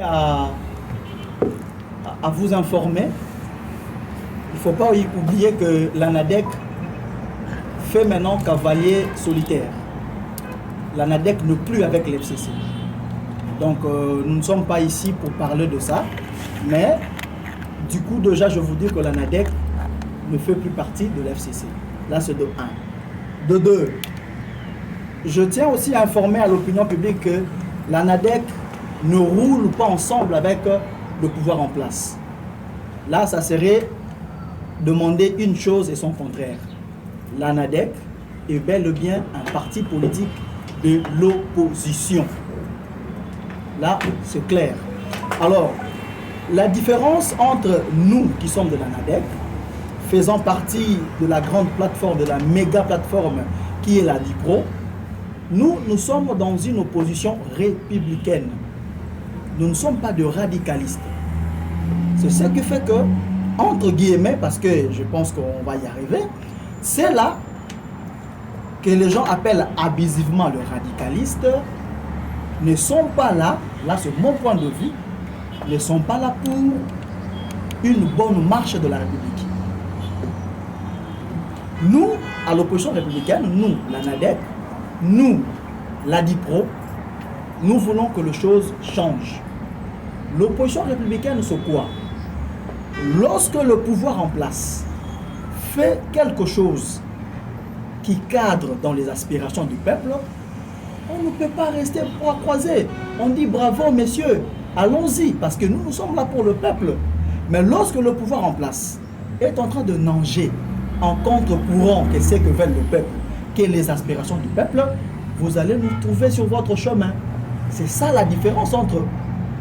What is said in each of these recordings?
À, à vous informer, il ne faut pas oublier que l'ANADEC fait maintenant cavalier solitaire. L'ANADEC n'est plus avec l'FCC. Donc nous ne sommes pas ici pour parler de ça, mais du coup déjà je vous dis que l'ANADEC ne fait plus partie de l'FCC. Là c'est de 1. De 2, je tiens aussi à informer à l'opinion publique que l'ANADEC ne roule pas ensemble avec le pouvoir en place. Là, ça serait demander une chose et son contraire. L'ANADEC est bel et bien un parti politique de l'opposition. Là, c'est clair. Alors, la différence entre nous qui sommes de l'ANADEC, faisant partie de la grande plateforme, de la méga plateforme qui est la DIPRO, nous sommes dans une opposition républicaine. Nous ne sommes pas de radicalistes. C'est ce qui fait que, entre guillemets, parce que je pense qu'on va y arriver, c'est là que les gens appellent abusivement le radicaliste, ne sont pas là c'est mon point de vue, ne sont pas là pour une bonne marche de la République. Nous, à l'opposition républicaine, nous, l'ANADEC, nous, la DIPRO, nous voulons que les choses changent. L'opposition républicaine, c'est quoi? Lorsque le pouvoir en place fait quelque chose qui cadre dans les aspirations du peuple, on ne peut pas rester bras croisés. On dit bravo messieurs, allons-y, parce que nous sommes là pour le peuple. Mais lorsque le pouvoir en place est en train de nager en contre-courant que ce que veut le peuple, que les aspirations du peuple, vous allez nous trouver sur votre chemin. C'est ça la différence entre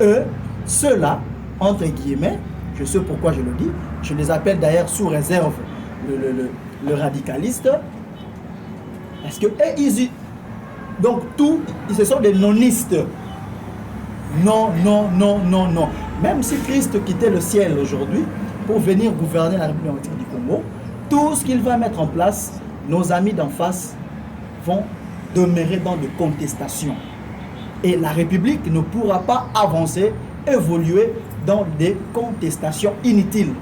eux, ceux-là, entre guillemets, je sais pourquoi je le dis, je les appelle d'ailleurs sous réserve le radicaliste, parce que eux, donc tous, ils sont des nonistes. Non, non, non, non, non. Même si Christ quittait le ciel aujourd'hui pour venir gouverner la République du Congo, tout ce qu'il va mettre en place, nos amis d'en face vont demeurer dans des contestations. Et la République ne pourra pas avancer, évoluer dans des contestations inutiles,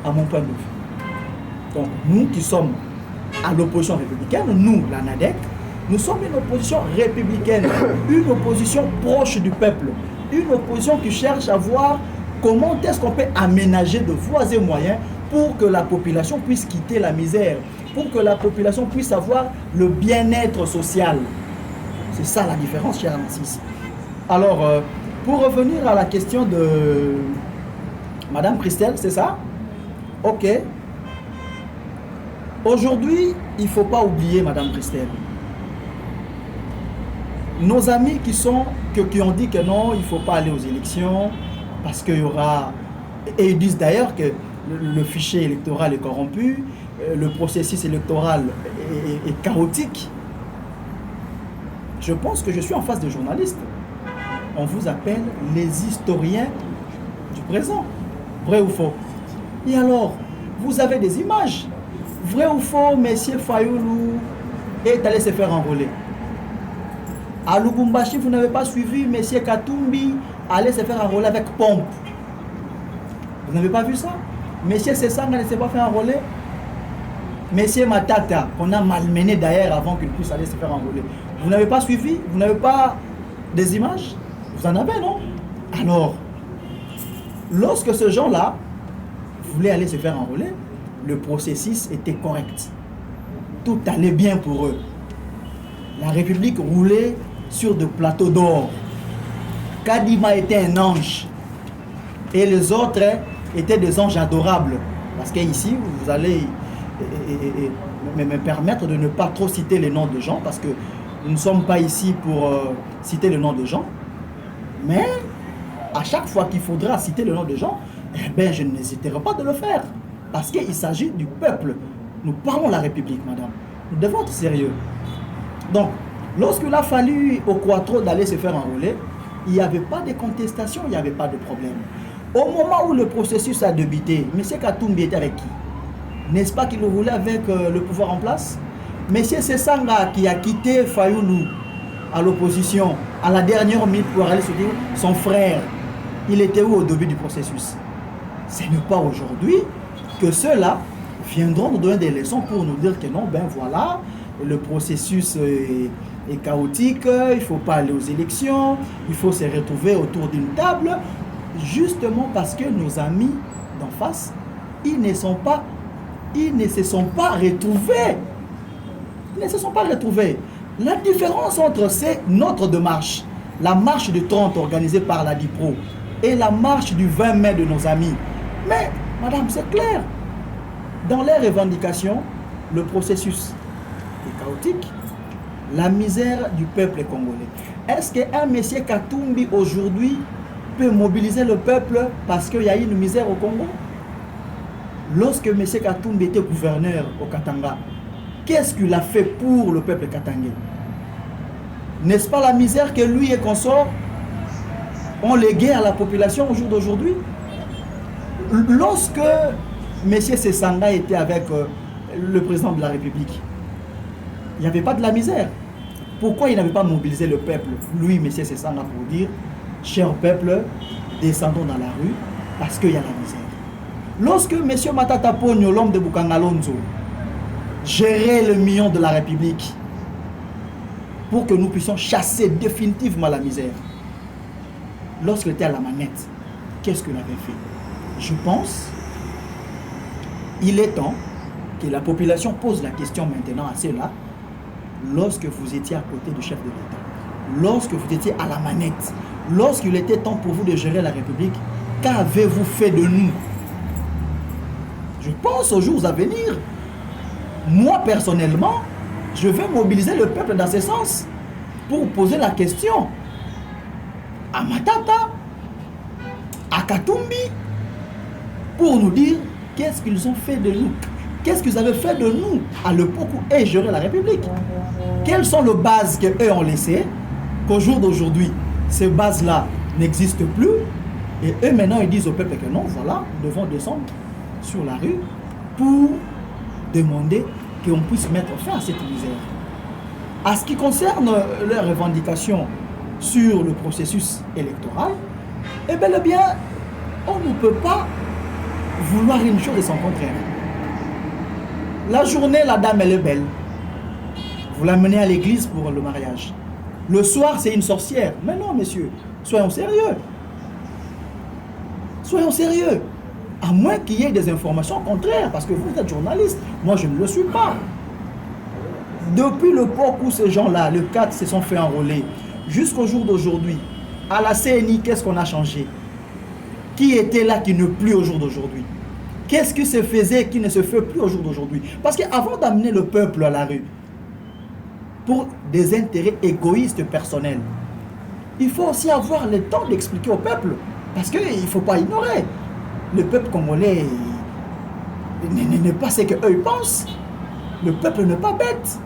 à mon point de vue. Donc, nous qui sommes à l'opposition républicaine, nous, l'ANADEC, nous sommes une opposition républicaine, une opposition proche du peuple, une opposition qui cherche à voir comment est-ce qu'on peut aménager de voies et moyens pour que la population puisse quitter la misère, pour que la population puisse avoir le bien-être social. C'est ça la différence, cher Francis. Alors, pour revenir à la question de Madame Christelle, c'est ça? Ok. Aujourd'hui, il ne faut pas oublier Madame Christelle. Nos amis qui ont dit que non, il ne faut pas aller aux élections, parce qu'il y aura... Et ils disent d'ailleurs que le fichier électoral est corrompu, le processus électoral est chaotique. Je pense que je suis en face des journalistes. On vous appelle les historiens du présent. Vrai ou faux? Et alors, vous avez des images. Vrai ou faux, Messieurs Fayoulou est allé se faire enrôler. À Lubumbashi, vous n'avez pas suivi Messieurs Katumbi aller se faire enrôler avec pompe. Vous n'avez pas vu ça? Messieurs Sessanga ne s'est pas fait enrôler. Messieurs Matata, qu'on a malmené d'ailleurs avant qu'il puisse aller se faire enrôler. Vous n'avez pas suivi? Vous n'avez pas des images? Vous en avez, non? Alors, lorsque ces gens-là voulaient aller se faire enrôler, le processus était correct. Tout allait bien pour eux. La République roulait sur des plateaux d'or. Kadima était un ange. Et les autres étaient des anges adorables. Parce qu'ici, vous allez me permettre de ne pas trop citer les noms de gens, parce que nous ne sommes pas ici pour citer le nom de gens. Mais à chaque fois qu'il faudra citer le nom de gens, eh bien, je n'hésiterai pas de le faire. Parce qu'il s'agit du peuple. Nous parlons de la République, madame. Nous devons être sérieux. Donc, lorsqu'il a fallu au Quattro d'aller se faire enrôler, il n'y avait pas de contestation, il n'y avait pas de problème. Au moment où le processus a débuté, M. Katumbi était avec qui? N'est-ce pas qu'il roulait avec le pouvoir en place? M. Sessanga qui a quitté Fayoulou à l'opposition à la dernière minute pour aller soutenir son frère. Il était où au début du processus? Ce n'est pas aujourd'hui que ceux-là viendront nous donner des leçons pour nous dire que non, ben voilà, le processus est chaotique, il ne faut pas aller aux élections, il faut se retrouver autour d'une table, justement parce que nos amis d'en face, ils ne se sont pas retrouvés. Ils ne se sont pas retrouvés. La différence entre notre démarche, la marche du 30 organisée par la DIPRO et la marche du 20 mai de nos amis. Mais, madame, c'est clair. Dans les revendications, le processus est chaotique. La misère du peuple congolais. Est-ce qu'un monsieur Katumbi aujourd'hui peut mobiliser le peuple parce qu'il y a une misère au Congo? Lorsque M. Katumbi était gouverneur au Katanga, qu'est-ce qu'il a fait pour le peuple katangais? N'est-ce pas la misère que lui et consorts ont léguée à la population au jour d'aujourd'hui? Lorsque M. Sessanga était avec le président de la République, il n'y avait pas de la misère. Pourquoi il n'avait pas mobilisé le peuple, lui, M. Sessanga, pour dire, cher peuple, descendons dans la rue parce qu'il y a la misère? Lorsque M. Matata Ponyo, l'homme de Bukangalonzo, gérait le million de la République pour que nous puissions chasser définitivement la misère, lorsqu'il était à la manette, qu'est-ce qu'il avait fait? Je pense il est temps que la population pose la question maintenant à ceux-là, lorsque vous étiez à côté du chef de l'État, lorsque vous étiez à la manette, lorsqu'il était temps pour vous de gérer la République, qu'avez-vous fait de nous? Je pense aux jours à venir. Moi, personnellement, je vais mobiliser le peuple dans ce sens pour poser la question à Matata, à Katumbi, pour nous dire qu'est-ce qu'ils ont fait de nous, qu'est-ce qu'ils avaient fait de nous à l'époque où ils géraient la République. Quelles sont les bases qu'eux ont laissées, qu'au jour d'aujourd'hui, ces bases-là n'existent plus, et eux maintenant ils disent au peuple que non, voilà, nous devons descendre sur la rue pour demander qu'on puisse mettre fin à cette misère. À ce qui concerne leurs revendications sur le processus électoral, eh bien, on ne peut pas vouloir une chose et son contraire. La journée, la dame, elle est belle. Vous la menez à l'église pour le mariage. Le soir, c'est une sorcière. Mais non, messieurs, soyons sérieux. Soyons sérieux. À moins qu'il y ait des informations contraires, parce que vous êtes journaliste. Moi, je ne le suis pas. Depuis l'époque où ces gens-là, le 4, se sont fait enrôler, jusqu'au jour d'aujourd'hui, à la CNI, qu'est-ce qu'on a changé? Qui était là qui ne plus au jour d'aujourd'hui? Qu'est-ce qui se faisait qui ne se fait plus au jour d'aujourd'hui? Parce qu'avant d'amener le peuple à la rue, pour des intérêts égoïstes personnels, il faut aussi avoir le temps d'expliquer au peuple. Parce qu'il ne faut pas ignorer. Le peuple congolais n'est pas ce qu'eux pensent. Le peuple n'est pas bête.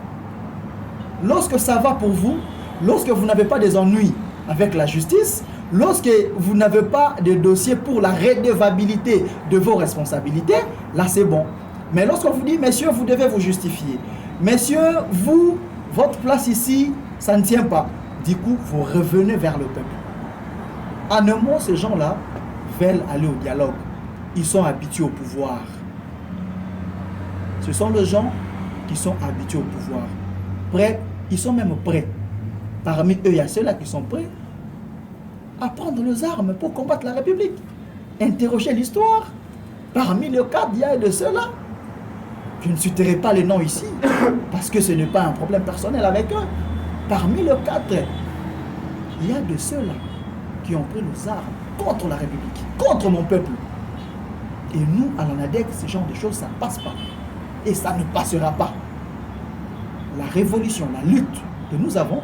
Lorsque ça va pour vous, lorsque vous n'avez pas des ennuis avec la justice, lorsque vous n'avez pas de dossier pour la redevabilité de vos responsabilités, là c'est bon. Mais lorsqu'on vous dit, messieurs, vous devez vous justifier. Messieurs, vous, votre place ici, ça ne tient pas. Du coup, vous revenez vers le peuple. En un mot, ces gens-là veulent aller au dialogue. Ils sont habitués au pouvoir. Ce sont les gens qui sont habitués au pouvoir. Prêts, ils sont même prêts. Parmi eux, il y a ceux-là qui sont prêts à prendre les armes pour combattre la République. Interroger l'histoire. Parmi les cadres, il y a de ceux-là. Je ne citerai pas les noms ici, parce que ce n'est pas un problème personnel avec eux. Parmi les cadres, il y a de ceux-là qui ont pris les armes contre la République, contre mon peuple. Et nous, à l'ANADEC, ce genre de choses, ça ne passe pas. Et ça ne passera pas. La révolution, la lutte que nous avons,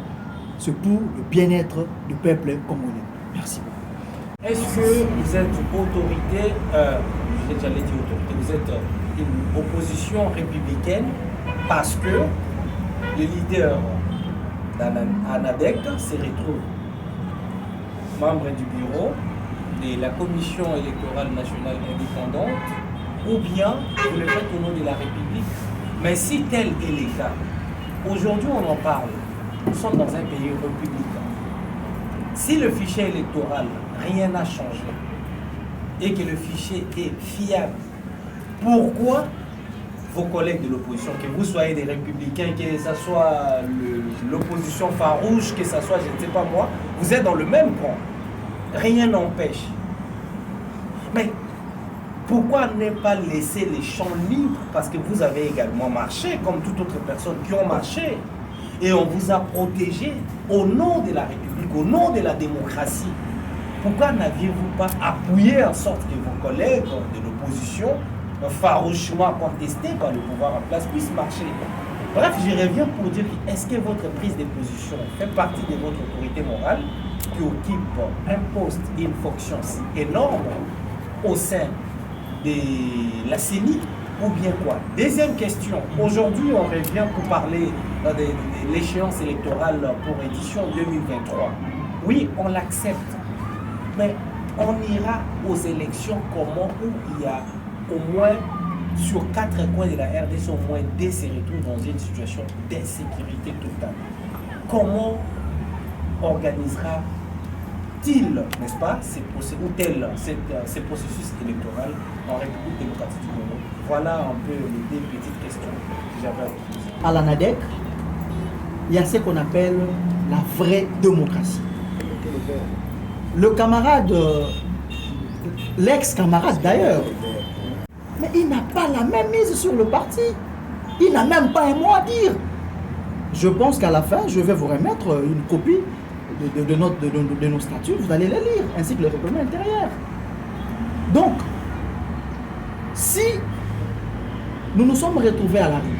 c'est pour le bien-être du peuple congolais. Merci beaucoup. Est-ce que vous êtes autorité, j'allais dire autorité, vous êtes une opposition républicaine parce que le leader d'ANADEC se retrouve membre du bureau de la Commission électorale nationale indépendante, ou bien vous le faites au nom de la République? Mais si tel est le cas, aujourd'hui on en parle, nous sommes dans un pays républicain. Si le fichier électoral rien n'a changé et que le fichier est fiable, pourquoi vos collègues de l'opposition, que vous soyez des républicains, que ce soit l'opposition farouche, que ce soit je ne sais pas moi, vous êtes dans le même camp. Rien n'empêche. Mais pourquoi ne pas laisser les champs libres? Parce que vous avez également marché, comme toute autre personne qui ont marché. Et on vous a protégé au nom de la République, au nom de la démocratie. Pourquoi n'aviez-vous pas appuyé en sorte que vos collègues de l'opposition, farouchement contestés par le pouvoir en place, puissent marcher? Bref, je reviens pour dire que est-ce que votre prise de position fait partie de votre autorité morale qui occupe un poste et une fonction si énorme au sein de la CENI ou bien quoi? Deuxième question, aujourd'hui on revient pour parler de l'échéance électorale pour édition 2023. Oui, on l'accepte, mais on ira aux élections comment où il y a au moins sur 4 coins de la RDC, au moins deux se retrouvent dans une situation d'insécurité totale. Comment organisera-t-il, n'est-ce pas, ces processus électoraux en République démocratique du Congo? Voilà un peu les deux petites questions que j'avais à vous poser. À la NADEC, il y a ce qu'on appelle la vraie démocratie. Le camarade, l'ex-camarade d'ailleurs, mais il n'a pas la même mise sur le parti. Il n'a même pas un mot à dire. Je pense qu'à la fin, je vais vous remettre une copie de nos statuts. Vous allez les lire, ainsi que le règlement intérieur. Donc, si nous nous sommes retrouvés à la rue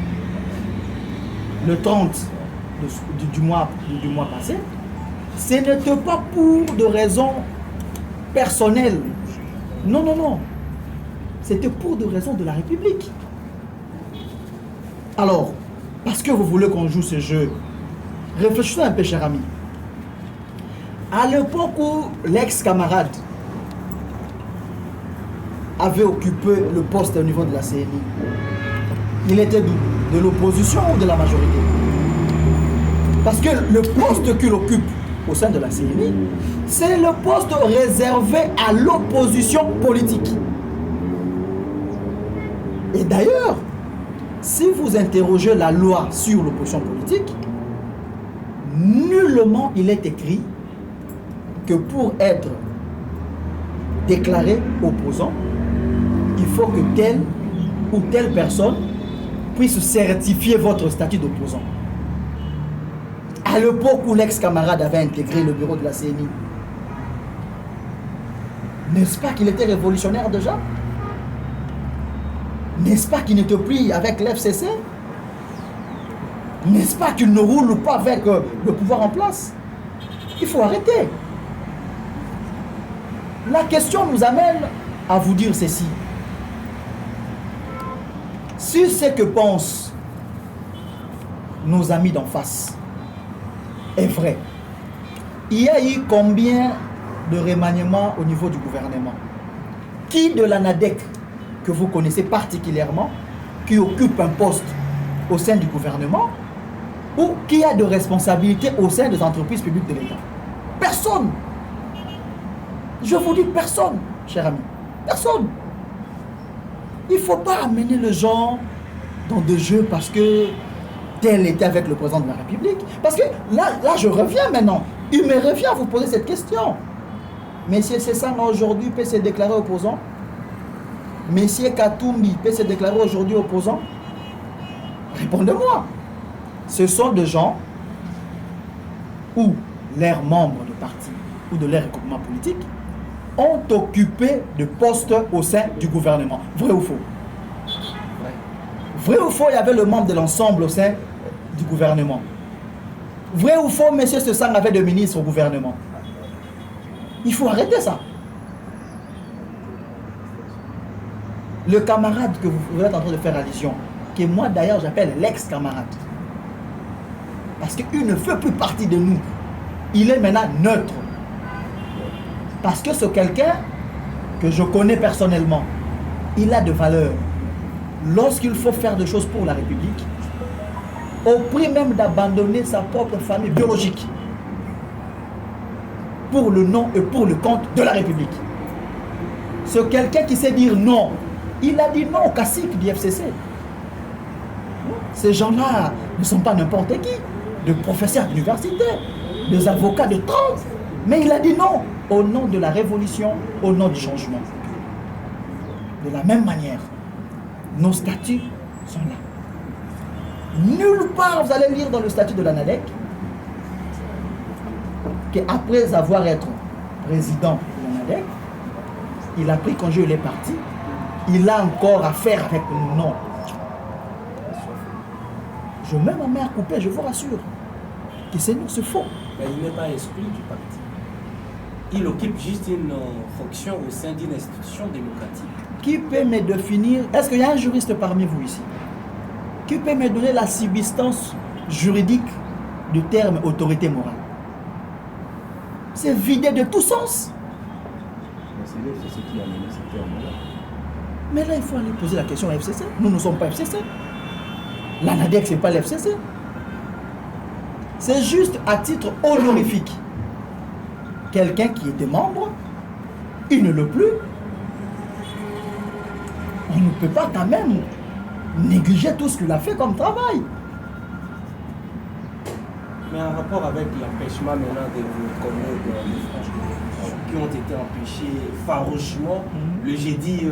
le 30 du mois passé, ce n'était pas pour de raisons personnelles. Non, non, non. C'était pour des raisons de la République. Alors, parce que vous voulez qu'on joue ce jeu, réfléchissez un peu, cher ami. À l'époque où l'ex-camarade avait occupé le poste au niveau de la CNI, il était de l'opposition ou de la majorité? Parce que le poste qu'il occupe au sein de la CNI, c'est le poste réservé à l'opposition politique. Et d'ailleurs, si vous interrogez la loi sur l'opposition politique, nullement il est écrit que pour être déclaré opposant, il faut que telle ou telle personne puisse certifier votre statut d'opposant. À l'époque où l'ex-camarade avait intégré le bureau de la CNI, n'est-ce pas qu'il était révolutionnaire déjà? N'est-ce pas qu'il n'était plus avec l'FCC? N'est-ce pas qu'il ne roule pas avec le pouvoir en place? Il faut arrêter. La question nous amène à vous dire ceci. Si ce que pensent nos amis d'en face est vrai, il y a eu combien de remaniements au niveau du gouvernement? Qui de la NADEC que vous connaissez particulièrement, qui occupe un poste au sein du gouvernement ou qui a de responsabilités au sein des entreprises publiques de l'État? Personne. Je vous dis personne, cher ami. Personne. Il ne faut pas amener les gens dans des jeux parce que tel était avec le président de la République. Parce que là je reviens maintenant. Il me revient à vous poser cette question. Monsieur Sessanga aujourd'hui peut se déclarer opposant? Monsieur Katumbi peut se déclarer aujourd'hui opposant? Répondez-moi. Ce sont des gens où leurs membres de parti ou de leur regroupement politique ont occupé de postes au sein du gouvernement. Vrai ou faux? Vrai ou faux, il y avait le membre de l'ensemble au sein du gouvernement. Vrai ou faux, M. Sessang avait des ministres au gouvernement. Il faut arrêter ça. Le camarade que vous êtes en train de faire allusion, que moi d'ailleurs j'appelle l'ex-camarade, parce qu'il ne fait plus partie de nous. Il est maintenant neutre. Parce que c'est quelqu'un que je connais personnellement. Il a de valeur. Lorsqu'il faut faire des choses pour la République, au prix même d'abandonner sa propre famille biologique, pour le nom et pour le compte de la République. C'est quelqu'un qui sait dire non. Il a dit non au cacique du FCC. Ces gens-là ne sont pas n'importe qui, de professeurs d'université, des avocats de 30. Mais il a dit non au nom de la révolution, au nom du changement. De la même manière, nos statuts sont là. Nulle part, vous allez lire dans le statut de l'ANADEC qu'après avoir été président de l'ANADEC, il a pris congé, il est parti. Il a encore à faire avec le nom. Je mets ma main à couper, je vous rassure. Que c'est nous, c'est faux. Mais il n'est pas exclu du parti. Il occupe juste une fonction au sein d'une institution démocratique. Qui peut me définir? Est-ce qu'il y a un juriste parmi vous ici? Qui peut me donner la substance juridique du terme autorité morale? C'est vidé de tout sens. C'est l'FCC qui a amené ce terme-là. Mais là, il faut aller poser la question à FCC. Nous ne sommes pas FCC. L'ANADEC, ce n'est pas l'FCC. C'est juste à titre honorifique. Quelqu'un qui était membre, il ne le plus. On ne peut pas quand même négliger tout ce qu'il a fait comme travail. Mais en rapport avec l'empêchement maintenant de vos collègues de France qui ont été empêchés farouchement le jeudi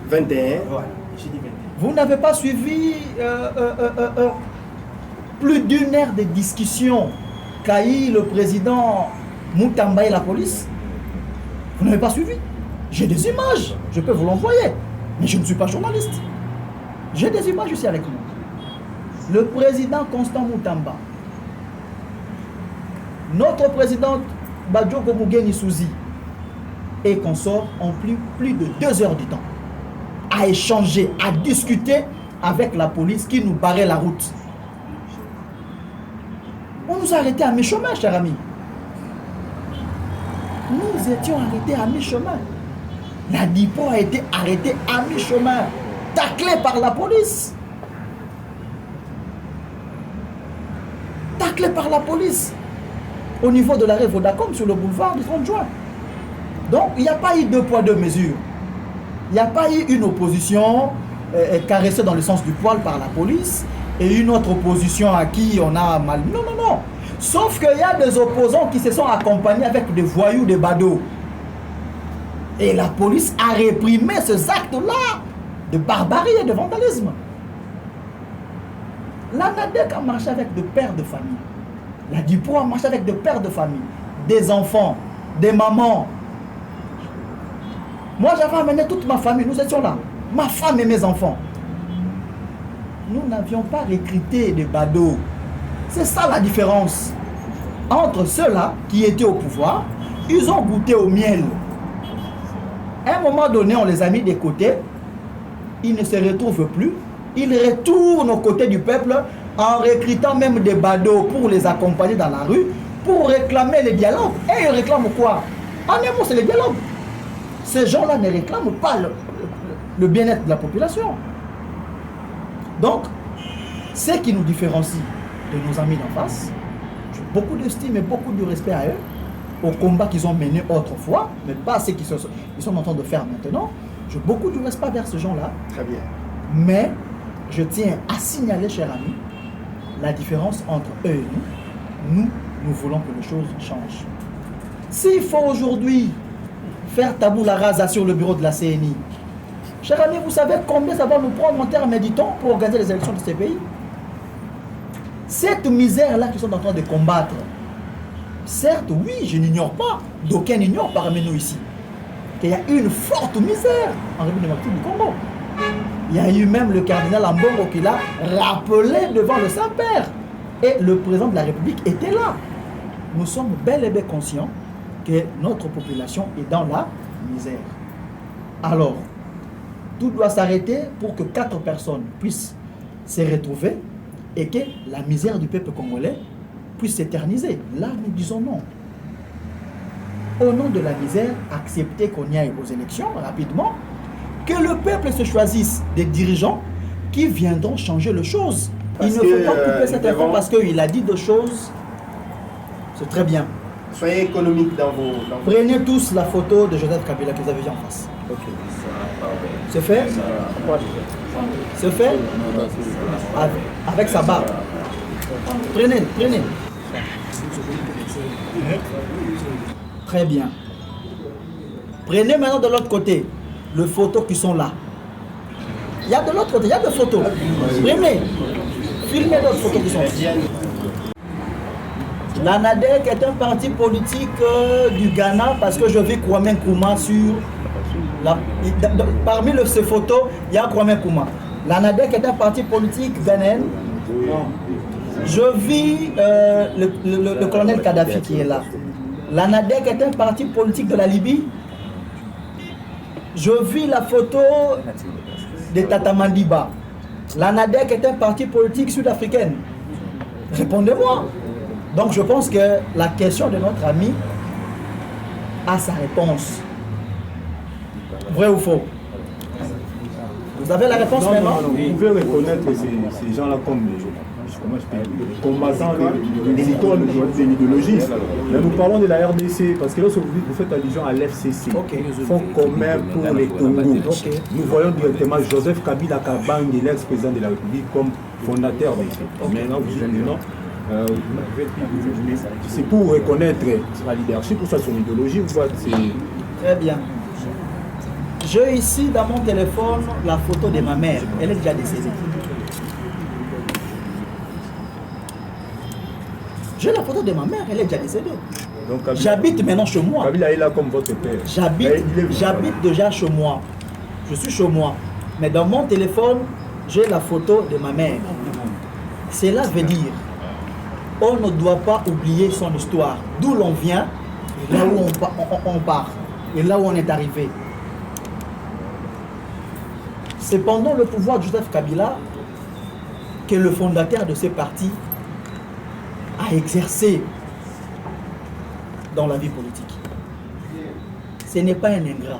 21. Voilà, jeudi 21. Vous n'avez pas suivi plus d'une heure de discussion qu'a eu le président Moutamba et la police? Vous n'avez pas suivi? J'ai des images, je peux vous l'envoyer. Mais je ne suis pas journaliste. J'ai des images ici avec moi. Le président Constant Moutamba, notre présidente Badjoko Mugeni Souzi et consorts ont pris plus de 2 heures du temps à échanger, à discuter avec la police qui nous barrait la route. On nous a arrêtés à mi-chemin, chers amis. Nous étions arrêtés à mi-chemin. La DIPO a été arrêtée à mi-chemin, taclée par la police. Taclée par la police au niveau de l'arrêt Vodacom sur le boulevard du 30 juin. Donc, il n'y a pas eu 2 poids 2 mesures. Il n'y a pas eu une opposition caressée dans le sens du poil par la police et une autre opposition à qui on a mal. Non, non, non. Sauf qu'il y a des opposants qui se sont accompagnés avec des voyous, des badauds. Et la police a réprimé ces actes-là de barbarie et de vandalisme. L'ANADEC a marché avec des pères de famille. La DIPO a marché avec des pères de famille, des enfants, des mamans. Moi, j'avais amené toute ma famille, nous étions là, ma femme et mes enfants. Nous n'avions pas recruté des badauds. C'est ça la différence. Entre ceux-là qui étaient au pouvoir, ils ont goûté au miel. À un moment donné, on les a mis de côté, ils ne se retrouvent plus, ils retournent aux côtés du peuple en recrutant même des badauds pour les accompagner dans la rue, pour réclamer les dialogues. Et ils réclament quoi? En un mot, c'est les dialogues. Ces gens-là ne réclament pas le bien-être de la population. Donc, ce qui nous différencie de nos amis d'en face, j'ai beaucoup d'estime et beaucoup de respect à eux, au combat qu'ils ont mené autrefois, mais pas ce qu'ils sont en train de faire maintenant. J'ai beaucoup de respect vers ces gens-là. Très bien. Mais je tiens à signaler, chers amis, la différence entre eux et nous. Nous voulons que les choses changent. S'il faut aujourd'hui faire tabula rasa sur le bureau de la CNI, chers amis, vous savez combien ça va nous prendre en termes de temps pour organiser les élections de ces pays? Cette misère-là qu'ils sont en train de combattre, certes, oui, je n'ignore pas, d'aucuns n'ignorent parmi nous ici, qu'il y a une forte misère en République démocratique du Congo. Il y a eu même le cardinal Ambongo qui l'a rappelé devant le Saint-Père. Et le président de la République était là. Nous sommes bel et bien conscients que notre population est dans la misère. Alors, tout doit s'arrêter pour que 4 personnes puissent se retrouver et que la misère du peuple congolais puisse s'éterniser. Là, nous disons non. Au nom de la misère, accepter qu'on y aille aux élections rapidement, que le peuple se choisisse des dirigeants qui viendront changer les choses. Il ne faut pas couper cette info parce qu'il a dit 2 choses. C'est très bien. Soyez économique dans vos... Prenez tous la photo de Joseph Kabila que vous avez vu en face. Ok. C'est fait? C'est fait? Avec sa barbe. Prenez. Très bien. Prenez maintenant de l'autre côté les photos qui sont là. Il y a de l'autre côté, il y a des photos. Prenez. Filmez d'autres photos qui sont là. L'ANADEC est un parti politique du Ghana parce que je vis Kwame Nkrumah sur... Parmi ces photos, il y a Kwame Nkrumah. L'ANADEC est un parti politique ghanéen. Je vis le colonel Kadhafi qui est là. L'ANADEC est un parti politique de la Libye. Je vis la photo de Tata Mandiba. L'ANADEC est un parti politique sud-africain. Répondez-moi. Donc je pense que la question de notre ami a sa réponse. Vrai ou faux? Vous avez la réponse maintenant? Non, vous pouvez reconnaître ces gens-là comme des combattants des idéologies. Mais nous parlons de la RDC, parce que lorsque vous faites allusion à l'FCC, Fonds commun pour les Congo, nous voyons directement Joseph Kabila Kabange, l'ex-président de la République, comme fondateur de ce. Maintenant, vous dites non. C'est pour reconnaître sa leadership ou son idéologie. Très bien. J'ai ici dans mon téléphone la photo de ma mère. Elle est déjà décédée. J'ai la photo de ma mère, elle est déjà décédée. J'habite maintenant chez moi. Kabila est là comme votre père. J'habite déjà chez moi. Je suis chez moi. Mais dans mon téléphone, j'ai la photo de ma mère. Cela veut dire on ne doit pas oublier son histoire, d'où l'on vient, et là où on part, et là où on est arrivé. C'est pendant le pouvoir de Joseph Kabila que le fondateur de ce parti a exercé dans la vie politique. Ce n'est pas un ingrat.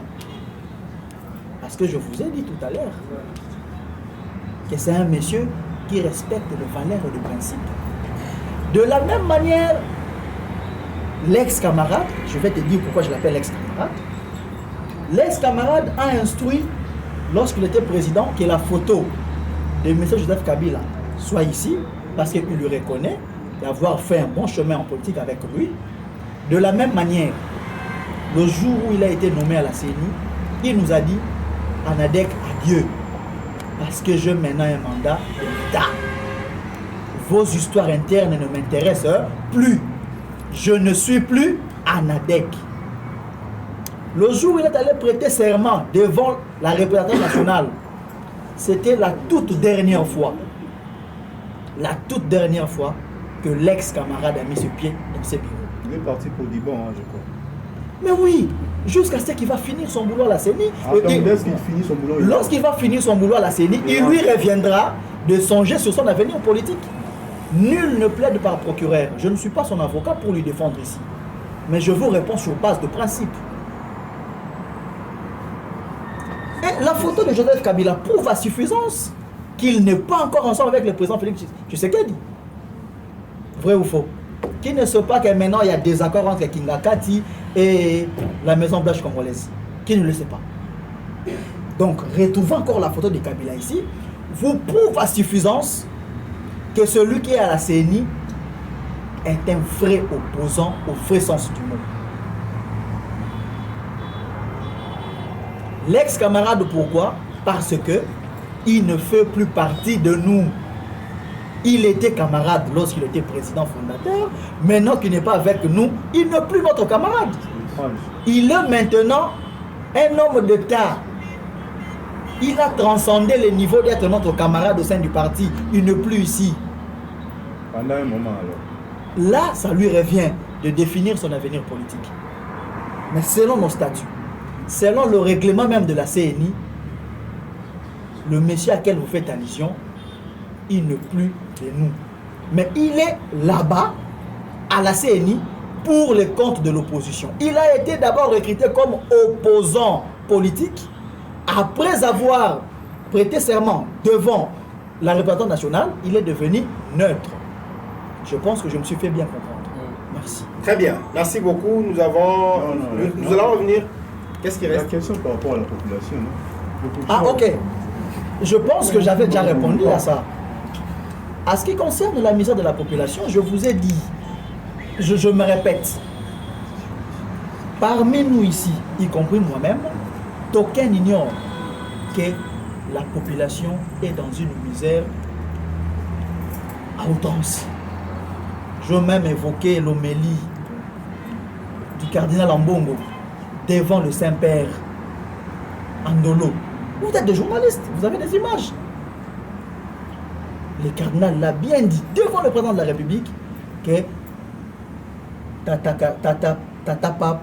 Parce que je vous ai dit tout à l'heure que c'est un monsieur qui respecte les valeurs et les principes. De la même manière, l'ex-camarade, je vais te dire pourquoi je l'appelle l'ex-camarade a instruit, lorsqu'il était président, que la photo de M. Joseph Kabila soit ici, parce qu'il lui reconnaît d'avoir fait un bon chemin en politique avec lui. De la même manière, le jour où il a été nommé à la CENI, il nous a dit, ANADEC, adieu, parce que je mène un mandat de l'État. Vos histoires internes ne m'intéressent plus. Je ne suis plus ANADEC. Le jour où il est allé prêter serment devant la représentation nationale, c'était la toute dernière fois que l'ex-camarade a mis ce pied dans ses bureaux. Il est parti pour du bon, je crois. Mais oui, jusqu'à ce qu'il va finir son boulot à la CENI. Lorsqu'il va finir son boulot à la CENI, il lui reviendra de songer sur son avenir politique. Nul ne plaide par procureur. Je ne suis pas son avocat pour lui défendre ici. Mais je vous réponds sur base de principe. Et la photo de Joseph Kabila prouve à suffisance qu'il n'est pas encore ensemble avec le président Félix Tshisekedi. Vrai ou faux? Qui ne sait pas que maintenant il y a des accords entre Kinga Kati et la Maison Blanche congolaise? Qui ne le sait pas? Donc, retrouvez encore la photo de Kabila ici, vous prouve à suffisance que celui qui est à la CENI est un vrai opposant au vrai sens du mot. L'ex-camarade, pourquoi? Parce que il ne fait plus partie de nous. Il était camarade lorsqu'il était président fondateur. Maintenant qu'il n'est pas avec nous, il n'est plus notre camarade. Il est maintenant un homme d'État. Il a transcendé le niveau d'être notre camarade au sein du parti. Il n'est plus ici. Pendant un moment alors. Là, ça lui revient de définir son avenir politique. Mais selon nos statuts, selon le règlement même de la CENI, le monsieur à quel vous faites allusion, il n'est plus de nous. Mais il est là-bas, à la CENI, pour les comptes de l'opposition. Il a été d'abord recruté comme opposant politique. Après avoir prêté serment devant la représentation nationale, il est devenu neutre. Je pense que je me suis fait bien comprendre. Merci. Très bien, merci beaucoup. Nous allons revenir. Qu'est-ce qui reste? La question par rapport à la population. Ah, ok. Je pense que j'avais déjà répondu à ça. À ce qui concerne la misère de la population, je vous ai dit, je me répète, parmi nous ici, y compris moi-même, aucun n'ignore que la population est dans une misère à outrance. Je veux même évoquer l'homélie du cardinal Ambongo devant le Saint-Père Andolo. Vous êtes des journalistes, vous avez des images. Le cardinal l'a bien dit devant le président de la République que Tata Pape,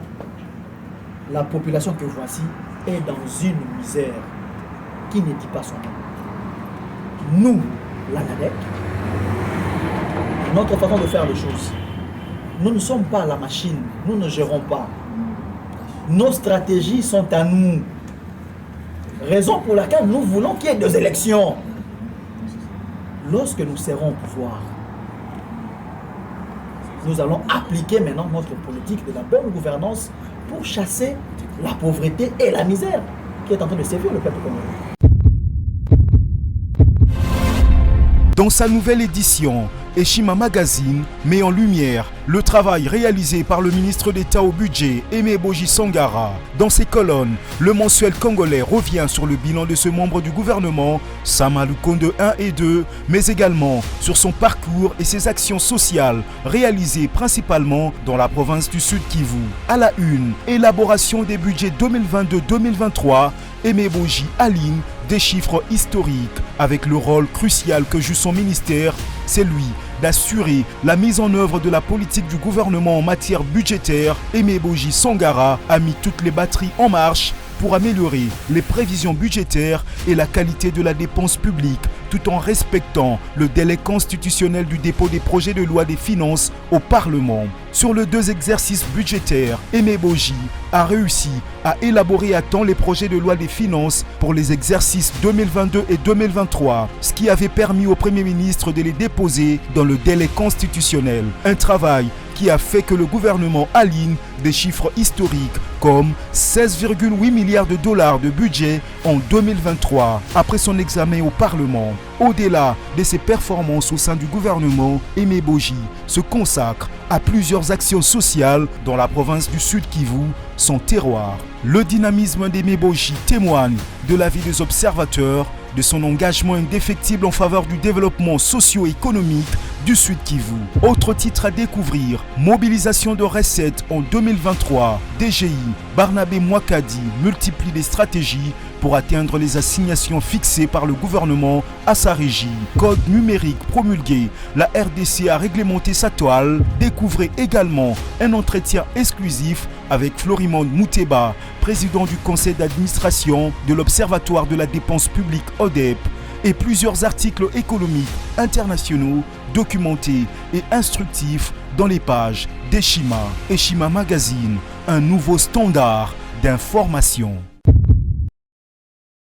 la population que voici, est dans une misère qui ne dit pas son nom. Nous, l'ANADEC, notre façon de faire les choses, nous ne sommes pas la machine, nous ne gérons pas. Nos stratégies sont à nous. Raison pour laquelle nous voulons qu'il y ait des élections. Lorsque nous serons au pouvoir, nous allons appliquer maintenant notre politique de la bonne gouvernance pour chasser la pauvreté et la misère qui est en train de sévir le peuple congolais. Dans sa nouvelle édition, Eshima Magazine met en lumière le travail réalisé par le ministre d'État au budget, Aimé Boji Sangara. Dans ses colonnes, le mensuel congolais revient sur le bilan de ce membre du gouvernement, Sama Lukonde 1 et 2, mais également sur son parcours et ses actions sociales réalisées principalement dans la province du Sud Kivu. À la une, élaboration des budgets 2022-2023, Aimé Boji aligne des chiffres historiques avec le rôle crucial que joue son ministère, c'est lui d'assurer la mise en œuvre de la politique du gouvernement en matière budgétaire. Aimé Boji Sangara a mis toutes les batteries en marche pour améliorer les prévisions budgétaires et la qualité de la dépense publique, tout en respectant le délai constitutionnel du dépôt des projets de loi des finances au Parlement. Sur les 2 exercices budgétaires, Aimé Boji a réussi à élaborer à temps les projets de loi des finances pour les exercices 2022 et 2023, ce qui avait permis au Premier ministre de les déposer dans le délai constitutionnel. Un travail qui a fait que le gouvernement aligne des chiffres historiques comme 16,8 milliards de dollars de budget en 2023 après son examen au Parlement. Au-delà de ses performances au sein du gouvernement, Aimé Boji se consacre à plusieurs actions sociales dans la province du Sud Kivu, son terroir. Le dynamisme d'Aimé Boji témoigne de l'avis des observateurs de son engagement indéfectible en faveur du développement socio-économique du Sud Kivu. Autre titre à découvrir, mobilisation de recettes en 2023. DGI, Barnabé Mwakadi multiplie les stratégies pour atteindre les assignations fixées par le gouvernement à sa régie. Code numérique promulgué, la RDC a réglementé sa toile. Découvrez également un entretien exclusif avec Florimond Mouteba, président du conseil d'administration de l'Observatoire de la dépense publique ODEP, et plusieurs articles économiques internationaux documentés et instructifs dans les pages d'Eshima. Eshima Magazine, un nouveau standard d'information.